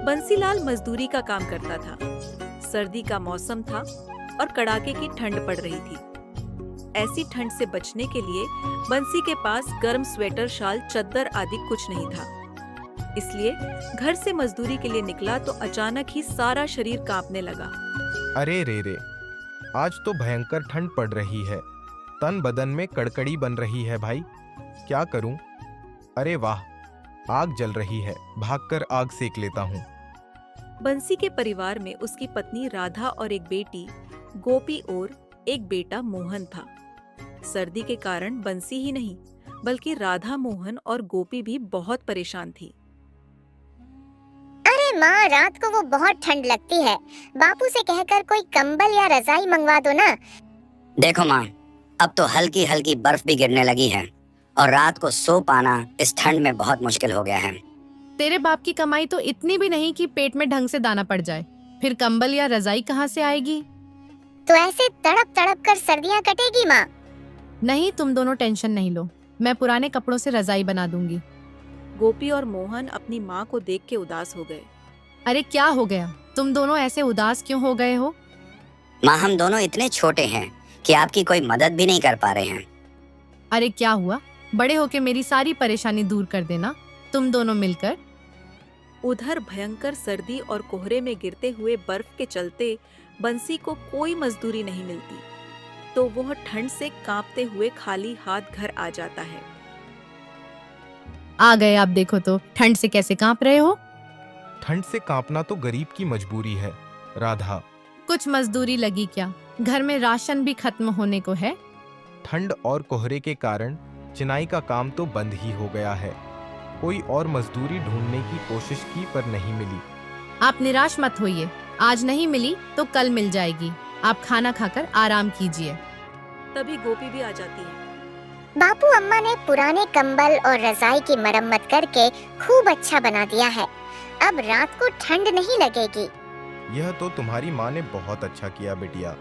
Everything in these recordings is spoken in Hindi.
बंसीलाल मजदूरी का काम करता था। सर्दी का मौसम था और कड़ाके की ठंड पड़ रही थी। ऐसी ठंड से बचने के लिए बंसी के पास गर्म स्वेटर, शाल, चद्दर आदि कुछ नहीं था। इसलिए घर से मजदूरी के लिए निकला तो अचानक ही सारा शरीर कांपने लगा। अरे रे रे, आज तो भयंकर ठंड पड़ रही है। तन बदन में कड़कड़ी बन रही है भाई। क्या करूं? अरे वाह, आग जल रही है, भागकर आग सेक लेता हूं। बंसी के परिवार में उसकी पत्नी राधा और एक बेटी गोपी और एक बेटा मोहन था। सर्दी के कारण बंसी ही नहीं बल्कि राधा, मोहन और गोपी भी बहुत परेशान थी। अरे माँ, रात को वो बहुत ठंड लगती है। बापू से कहकर कोई कंबल या रजाई मंगवा दो ना। देखो माँ, अब तो हल्की हल्की बर्फ भी गिरने लगी है और रात को सो पाना इस ठंड में बहुत मुश्किल हो गया है। तेरे बाप की कमाई तो इतनी भी नहीं कि पेट में ढंग से दाना पड़ जाए, फिर कंबल या रजाई कहाँ से आएगी? तो ऐसे तड़प तड़प कर सर्दियाँ कटेगी माँ। नहीं, तुम दोनों टेंशन नहीं लो, मैं पुराने कपड़ों से रजाई बना दूंगी। गोपी और मोहन अपनी माँ को देख के उदास हो गए। अरे क्या हो गया, तुम दोनों ऐसे उदास क्यों हो गए हो? माँ, हम दोनों इतने छोटे हैं कि आपकी कोई मदद भी नहीं कर पा रहे हैं। अरे क्या हुआ, बड़े होके मेरी सारी परेशानी दूर कर देना तुम दोनों मिलकर। उधर भयंकर सर्दी और कोहरे में गिरते हुए बर्फ के चलते बंसी को कोई मजदूरी नहीं मिलती, तो वह ठंड से कांपते हुए खाली हाथ घर आ जाता है। आ गए आप, देखो तो ठंड से कैसे कांप रहे हो। ठंड से कांपना तो गरीब की मजबूरी है राधा। कुछ मजदूरी लगी क्या? घर में राशन भी खत्म होने को है। ठंड और कोहरे के कारण चिनाई का काम तो बंद ही हो गया है। कोई और मजदूरी ढूंढने की कोशिश की पर नहीं मिली। आप निराश मत होइए, आज नहीं मिली तो कल मिल जाएगी। आप खाना खाकर आराम कीजिए। तभी गोपी भी आ जाती है। बापू, अम्मा ने पुराने कंबल और रजाई की मरम्मत करके खूब अच्छा बना दिया है। अब रात को ठंड नहीं लगेगी। यह तो तुम्हारी माँ ने बहुत अच्छा किया बेटिया।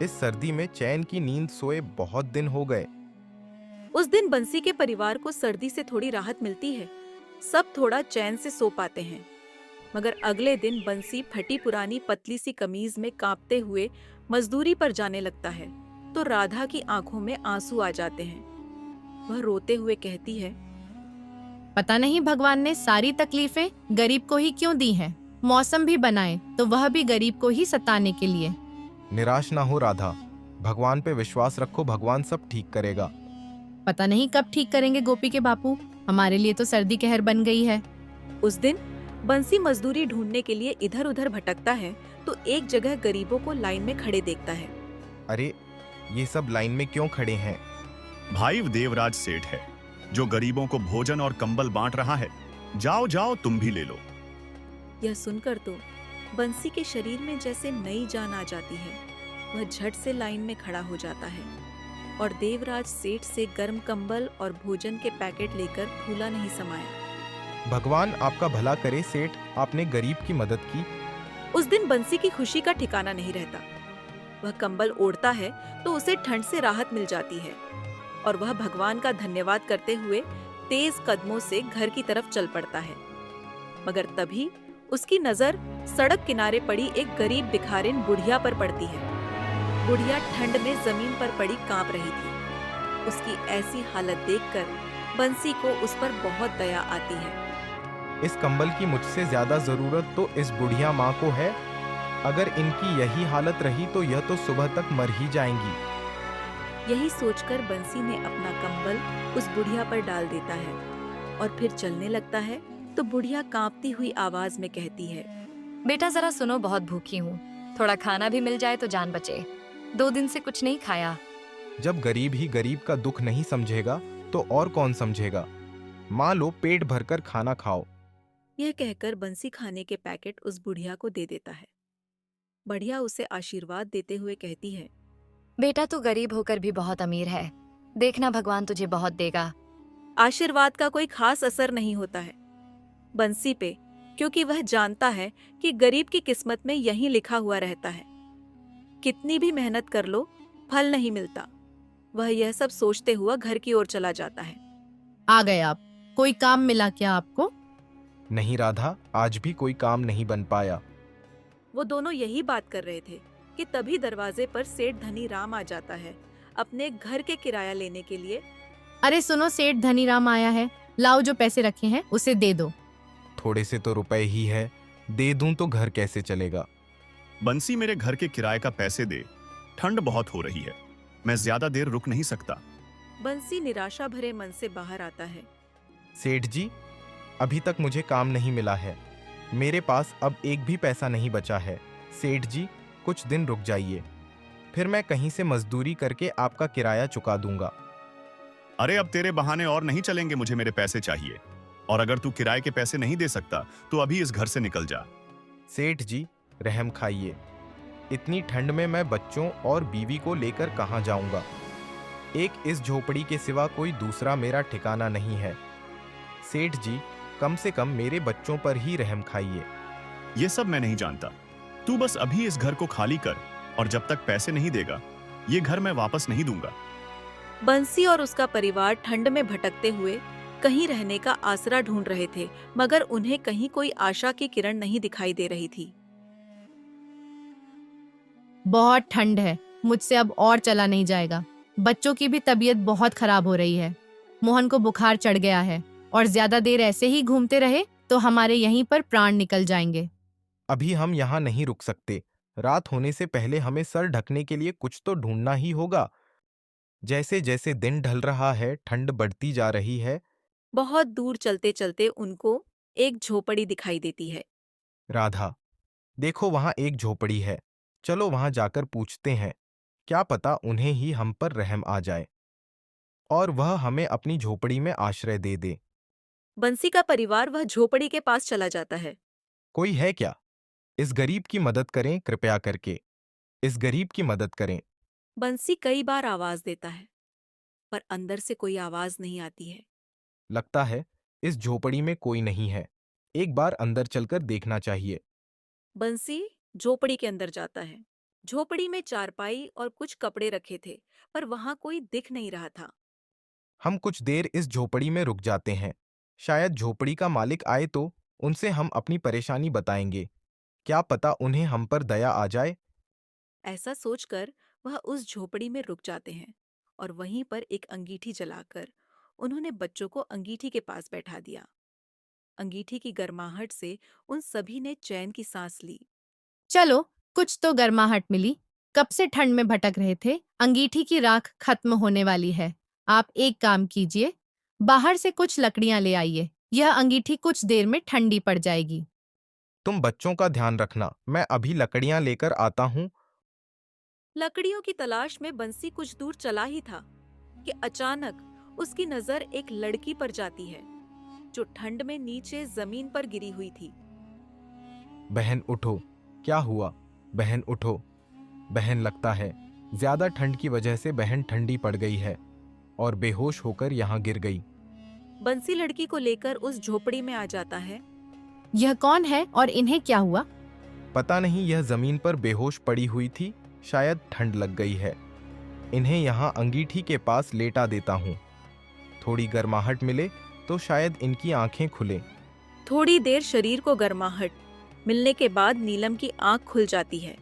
इस सर्दी में चैन की नींद सोए बहुत दिन हो गए। उस दिन बंसी के परिवार को सर्दी से थोड़ी राहत मिलती है। सब थोड़ा चैन से सो पाते हैं। मगर अगले दिन बंसी फटी पुरानी पतली सी कमीज में कांपते हुए मजदूरी पर जाने लगता है तो राधा की आंखों में आंसू आ जाते हैं। वह रोते हुए कहती है, पता नहीं भगवान ने सारी तकलीफें गरीब को ही क्यों दी हैं। मौसम भी बनाए तो वह भी गरीब को ही सताने के लिए। निराश ना हो राधा, भगवान पे विश्वास रखो, भगवान सब ठीक करेगा। पता नहीं कब ठीक करेंगे गोपी के बापू, हमारे लिए तो सर्दी कहर बन गई है। उस दिन बंसी मजदूरी ढूंढने के लिए इधर उधर भटकता है तो एक जगह गरीबों को लाइन में खड़े देखता है। अरे ये सब लाइन में क्यों खड़े हैं? भाई देवराज सेठ है जो गरीबों को भोजन और कंबल बांट रहा है। जाओ जाओ, तुम भी ले लो। यह सुनकर तो बंसी के शरीर में जैसे नई जान आ जाती है। वह झट से लाइन में खड़ा हो जाता है और देवराज सेठ से गर्म कंबल और भोजन के पैकेट लेकर फूला नहीं समाया। भगवान आपका भला करे सेठ, आपने गरीब की मदद की। उस दिन बंसी की खुशी का ठिकाना नहीं रहता। वह कंबल ओढ़ता है तो उसे ठंड से राहत मिल जाती है और वह भगवान का धन्यवाद करते हुए तेज कदमों से घर की तरफ चल पड़ता है। मगर तभी उसकी नजर सड़क किनारे पड़ी एक गरीब भिखारिन बुढ़िया पर पड़ती है। बुढ़िया ठंड में जमीन पर पड़ी कांप रही थी। उसकी ऐसी हालत देखकर बंसी को उस पर बहुत दया आती है। इस कंबल की मुझसे ज्यादा जरूरत तो इस बुढ़िया माँ को है। अगर इनकी यही हालत रही तो यह तो सुबह तक मर ही जाएंगी। यही सोचकर बंसी ने अपना कंबल उस बुढ़िया पर डाल देता है और फिर चलने लगता है तो बुढ़िया कांपती हुई आवाज में कहती है, बेटा जरा सुनो, बहुत भूखी हूँ, थोड़ा खाना भी मिल जाए तो जान बचे। 2 दिन से कुछ नहीं खाया। जब गरीब ही गरीब का दुख नहीं समझेगा तो और कौन समझेगा। माँ लो, पेट भरकर खाना खाओ। यह कहकर बंसी खाने के पैकेट उस बुढ़िया को दे देता है। बुढ़िया उसे आशीर्वाद देते हुए कहती है, बेटा तू गरीब होकर भी बहुत अमीर है, देखना भगवान तुझे बहुत देगा। आशीर्वाद का कोई खास असर नहीं होता है बंसी पे, क्योंकि वह जानता है कि गरीब की किस्मत में यही लिखा हुआ रहता है। कितनी भी मेहनत कर लो, फल नहीं मिलता। वह यह सब सोचते हुआ घर की ओर चला जाता है। आ गए आप, कोई काम मिला क्या आपको? नहीं राधा, आज भी कोई काम नहीं बन पाया। वो दोनों यही बात कर रहे थे कि तभी दरवाजे पर सेठ धनी राम आ जाता है अपने घर के किराया लेने के लिए। अरे सुनो, सेठ धनीराम आया है, लाओ जो पैसे रखे हैं उसे दे दो। थोड़े से तो रुपए ही है, दे दूं तो घर कैसे चलेगा। बंसी, मेरे घर के किराए का पैसे दे, ठंड बहुत हो रही है, मैं ज्यादा देर रुक नहीं सकता। बंसी निराशा भरे मन से बाहर आता है। सेठ जी, अभी तक मुझे काम नहीं मिला है, मेरे पास अब एक भी पैसा नहीं बचा है। सेठ जी, कुछ दिन रुक जाइए, फिर मैं कहीं से मजदूरी करके आपका किराया चुका दूंगा। अरे अब तेरे बहाने और नहीं चलेंगे, मुझे मेरे पैसे चाहिए, और अगर तू किराए के पैसे नहीं दे सकता तो अभी इस घर से निकल जा। सेठ जी, रहम खाइए, इतनी ठंड में मैं बच्चों और बीवी को लेकर कहाँ जाऊंगा। एक इस झोपड़ी के सिवा कोई दूसरा मेरा ठिकाना नहीं है। सेठ जी, कम से कम मेरे बच्चों पर ही रहम खाइए। ये सब मैं नहीं जानता, तू बस अभी इस घर को खाली कर, और जब तक पैसे नहीं देगा ये घर मैं वापस नहीं दूंगा। बंसी और उसका परिवार ठंड में भटकते हुए कहीं रहने का आसरा ढूंढ रहे थे, मगर उन्हें कहीं कोई आशा की किरण नहीं दिखाई दे रही थी। बहुत ठंड है, मुझसे अब और चला नहीं जाएगा। बच्चों की भी तबीयत बहुत खराब हो रही है। मोहन को बुखार चढ़ गया है, और ज्यादा देर ऐसे ही घूमते रहे तो हमारे यहीं पर प्राण निकल जाएंगे। अभी हम यहाँ नहीं रुक सकते, रात होने से पहले हमें सर ढकने के लिए कुछ तो ढूंढना ही होगा। जैसे जैसे दिन ढल रहा है, ठंड बढ़ती जा रही है। बहुत दूर चलते चलते उनको एक झोपड़ी दिखाई देती है। राधा, देखो वहां एक झोपड़ी है, चलो वहां जाकर पूछते हैं, क्या पता उन्हें ही हम पर रहम आ जाए और वह हमें अपनी झोपड़ी में आश्रय दे दे। बंसी का परिवार वह झोपड़ी के पास चला जाता है। कोई है क्या? इस गरीब की मदद करें कृपया करके, इस गरीब की मदद करें। बंसी कई बार आवाज देता है, पर अंदर से कोई आवाज नहीं आती है। लगता है इस झोपड़ी में कोई नहीं है, एक बार अंदर चलकर देखना चाहिए। बंसी झोपड़ी के अंदर जाता है। झोपड़ी में चारपाई और कुछ कपड़े रखे थे, पर वहां कोई दिख नहीं रहा था। हम कुछ देर इस झोपड़ी में रुक जाते हैं, शायद झोपड़ी का मालिक आए तो उनसे हम अपनी परेशानी बताएंगे, क्या पता उन्हें हम पर दया आ जाए। ऐसा सोचकर वह उस झोपड़ी में रुक जाते हैं, और वहीं पर एक अंगीठी जलाकर उन्होंने बच्चों को अंगीठी के पास बैठा दिया। अंगीठी की गर्माहट से उन सभी ने चैन की सांस ली। चलो, कुछ तो गर्माहट मिली। कब से ठंड में भटक रहे थे, अंगीठी की राख खत्म होने वाली है। आप एक काम कीजिए, बाहर से कुछ लकड़ियां ले आइए, यह अंगीठी कुछ देर में ठंडी पड़ जाएगी। तुम बच्चों का ध्यान रखना, मैं अभी लकड़ियां लेकर आता हूँ। लकड़ियों की तलाश में बंसी कुछ दूर चला ही था कि अचानक उसकी नजर एक लड़की पर जाती है, जो ठंड में नीचे जमीन पर गिरी हुई थी। बहन उठो, क्या हुआ? बहन उठो। बहन, लगता है ज्यादा ठंड की वजह से बहन ठंडी पड़ गई है और बेहोश होकर यहाँ गिर गई। बंसी लड़की को लेकर उस झोपड़ी में आ जाता है। यह कौन है और इन्हें क्या हुआ? पता नहीं, यह जमीन पर बेहोश पड़ी हुई थी, शायद ठंड लग गई है। इन्हें यहाँ अंगीठी के पास लेटा देता हूँ, थोड़ी गर्माहट मिले तो शायद इनकी आंखें खुले। थोड़ी देर शरीर को गर्माहट मिलने के बाद नीलम की आंख खुल जाती है।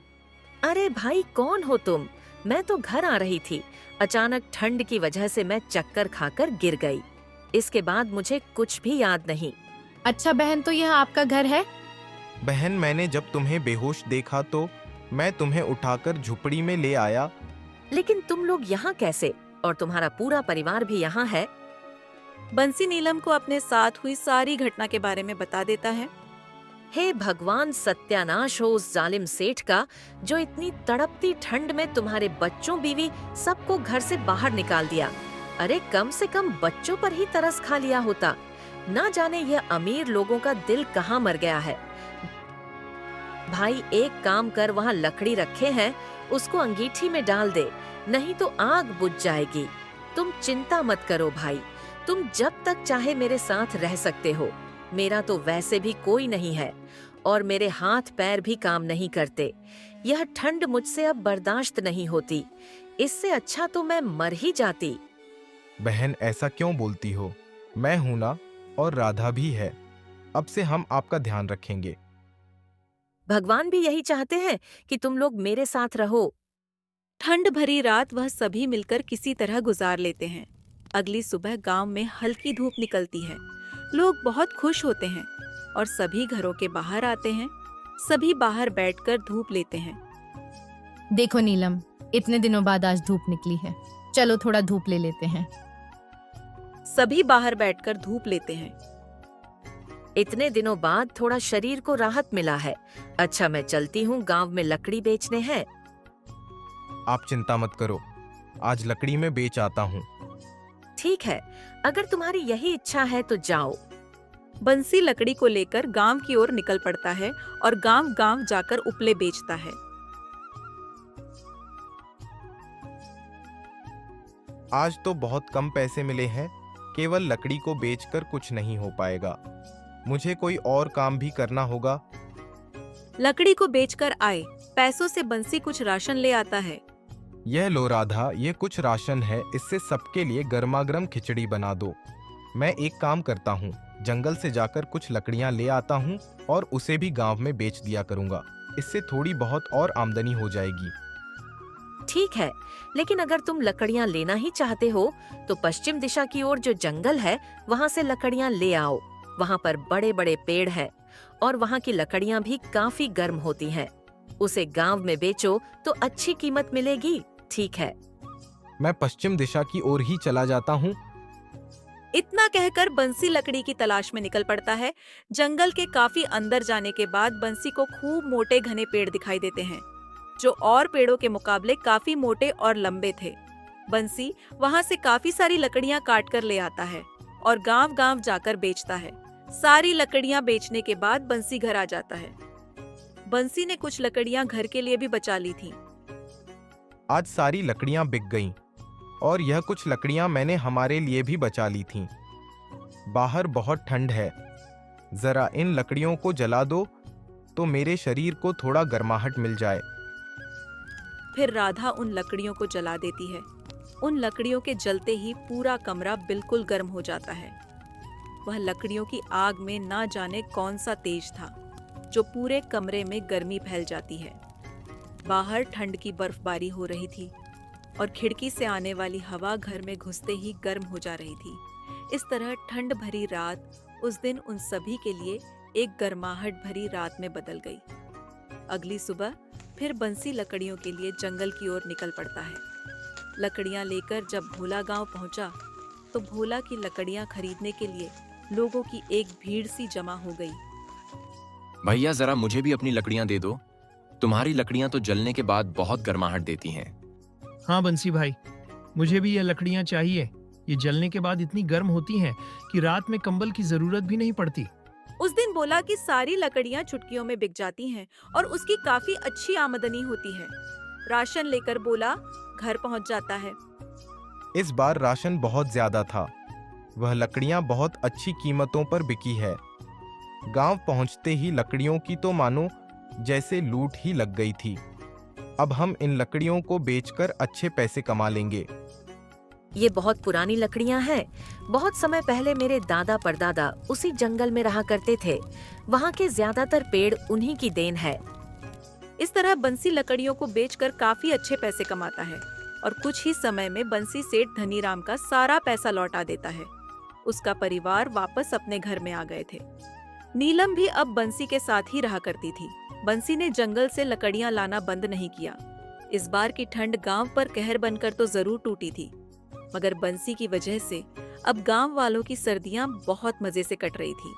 अरे भाई, कौन हो तुम? मैं तो घर आ रही थी, अचानक ठंड की वजह से मैं चक्कर खाकर गिर गई। इसके बाद मुझे कुछ भी याद नहीं। अच्छा बहन, तो यह आपका घर है? बहन, मैंने जब तुम्हें बेहोश देखा तो मैं तुम्हें उठाकर झुपड़ी में ले आया। लेकिन तुम लोग यहाँ कैसे? और तुम्हारा पूरा परिवार भी यहाँ है? बंसी नीलम को अपने साथ हुई सारी घटना के बारे में बता देता है। हे भगवान, सत्यानाश हो उस जालिम सेठ का, जो इतनी तड़पती ठंड में तुम्हारे बच्चों, बीवी सबको घर से बाहर निकाल दिया। अरे कम से कम बच्चों पर ही तरस खा लिया होता। ना जाने यह अमीर लोगों का दिल कहाँ मर गया है। भाई एक काम कर, वहाँ लकड़ी रखे हैं, उसको अंगीठी में डाल दे, नहीं तो आग बुझ जाएगी। तुम चिंता मत करो भाई, तुम जब तक चाहे मेरे साथ रह सकते हो। मेरा तो वैसे भी कोई नहीं है और मेरे हाथ पैर भी काम नहीं करते। यह ठंड मुझसे अब बर्दाश्त नहीं होती, इससे अच्छा तो मैं मर ही जाती। बहन, ऐसा क्यों बोलती हो? मैं हूं ना, और राधा भी है। अब से हम आपका ध्यान रखेंगे। भगवान भी यही चाहते हैं कि तुम लोग मेरे साथ रहो। ठंड भरी रात वह सभी मिलकर किसी तरह गुजार लेते हैं। अगली सुबह गांव में हल्की धूप निकलती है। लोग बहुत खुश होते हैं और सभी घरों के बाहर आते हैं। सभी बाहर बैठकर धूप लेते हैं। देखो नीलम, इतने दिनों बाद आज धूप निकली है, चलो थोड़ा धूप ले लेते हैं। सभी बाहर बैठकर धूप लेते हैं। इतने दिनों बाद थोड़ा शरीर को राहत मिला है। अच्छा, मैं चलती हूँ, गांव में लकड़ी बेचने हैं। आप चिंता मत करो, आज लकड़ी में बेच आता हूँ। ठीक है, अगर तुम्हारी यही इच्छा है तो जाओ। बंसी लकड़ी को लेकर गांव की ओर निकल पड़ता है और गांव-गांव जाकर उपले बेचता है। आज तो बहुत कम पैसे मिले हैं, केवल लकड़ी को बेचकर कुछ नहीं हो पाएगा। मुझे कोई और काम भी करना होगा। लकड़ी को बेचकर आए पैसों से बंसी कुछ राशन ले आता है। यह लो राधा, ये कुछ राशन है, इससे सबके लिए गर्मागर्म खिचड़ी बना दो। मैं एक काम करता हूँ, जंगल से जाकर कुछ लकड़ियाँ ले आता हूँ और उसे भी गांव में बेच दिया करूँगा। इससे थोड़ी बहुत और आमदनी हो जाएगी। ठीक है, लेकिन अगर तुम लकड़ियाँ लेना ही चाहते हो तो पश्चिम दिशा की ओर जो जंगल है वहाँ से लकड़ियाँ ले आओ। वहाँ पर बड़े बड़े पेड़ हैं और वहाँ की लकड़ियाँ भी काफी गर्म होती हैं। उसे गांव में बेचो तो अच्छी कीमत मिलेगी। ठीक है, मैं पश्चिम दिशा की ओर ही चला जाता हूँ। इतना कहकर बंसी लकड़ी की तलाश में निकल पड़ता है। जंगल के काफी अंदर जाने के बाद बंसी को खूब मोटे घने पेड़ दिखाई देते हैं, जो और पेड़ों के मुकाबले काफी मोटे और लंबे थे। बंसी वहां से काफी सारी लकड़ियां काट कर ले आता है और गांव-गांव जाकर बेचता है। सारी लकड़ियां बेचने के बाद बंसी घर आ जाता है। बंसी ने कुछ लकड़ियां घर के लिए भी बचा ली थीं। आज सारी लकड़ियां बिक गईं और यह कुछ लकड़ियां मैंने हमारे लिए भी बचा ली थीं। बाहर बहुत ठंड है, जरा इन लकड़ियों को जला दो तो मेरे शरीर को थोड़ा गर्माहट मिल जाए। फिर राधा उन लकड़ियों को जला देती है। उन लकड़ियों के जलते ही पूरा कमरा बिल्कुल गर्म हो जाता है। वह लकड़ियों की आग में ना जाने कौन सा तेज था, जो पूरे कमरे में गर्मी फैल जाती है। बाहर ठंड की बर्फबारी हो रही थी और खिड़की से आने वाली हवा घर में घुसते ही गर्म हो जा रही थी। इस तरह ठंड भरी रात उस दिन उन सभी के लिए एक गर्माहट भरी रात में बदल गई। अगली सुबह फिर बंसी लकड़ियों के लिए जंगल की ओर निकल पड़ता है। लकड़ियां लेकर जब भोला गांव पहुंचा तो भोला की लकड़ियां खरीदने के लिए लोगों की एक भीड़ सी जमा हो गई। भैया जरा मुझे भी अपनी लकड़ियां दे दो, तुम्हारी लकड़ियां तो जलने के बाद बहुत गर्माहट देती हैं। हाँ बंसी भाई, मुझे भी यह लकड़ियां चाहिए। ये जलने के बाद इतनी गर्म होती हैं कि रात में कंबल की जरूरत भी नहीं पड़ती। उस दिन बोला कि सारी लकड़ियां चुटकियों में बिक जाती हैं और उसकी काफी अच्छी आमदनी होती है। राशन लेकर बोला घर पहुंच जाता है। इस बार राशन बहुत ज्यादा था। वह लकड़ियां बहुत अच्छी कीमतों पर बिकी है। गांव पहुंचते ही लकड़ियों की तो मानो जैसे लूट ही लग गई थी। अब हम इन लकड़ियों को बेचकर अच्छे पैसे कमा लेंगे। ये बहुत पुरानी लकड़ियां हैं। बहुत समय पहले मेरे दादा परदादा उसी जंगल में रहा करते थे। वहाँ के ज्यादातर पेड़ उन्हीं की देन है। इस तरह बंसी लकड़ियों को बेचकर काफी अच्छे पैसे कमाता है और कुछ ही समय में बंसी सेठ धनीराम का सारा पैसा लौटा देता है। उसका परिवार वापस अपने घर में आ गए थे। नीलम भी अब बंसी के साथ ही रहा करती थी। बंसी ने जंगल से लकड़ियां लाना बंद नहीं किया। इस बार की ठंड गांव पर कहर बनकर तो जरूर टूटी थी, मगर बंसी की वजह से अब गांव वालों की सर्दियां बहुत मजे से कट रही थी।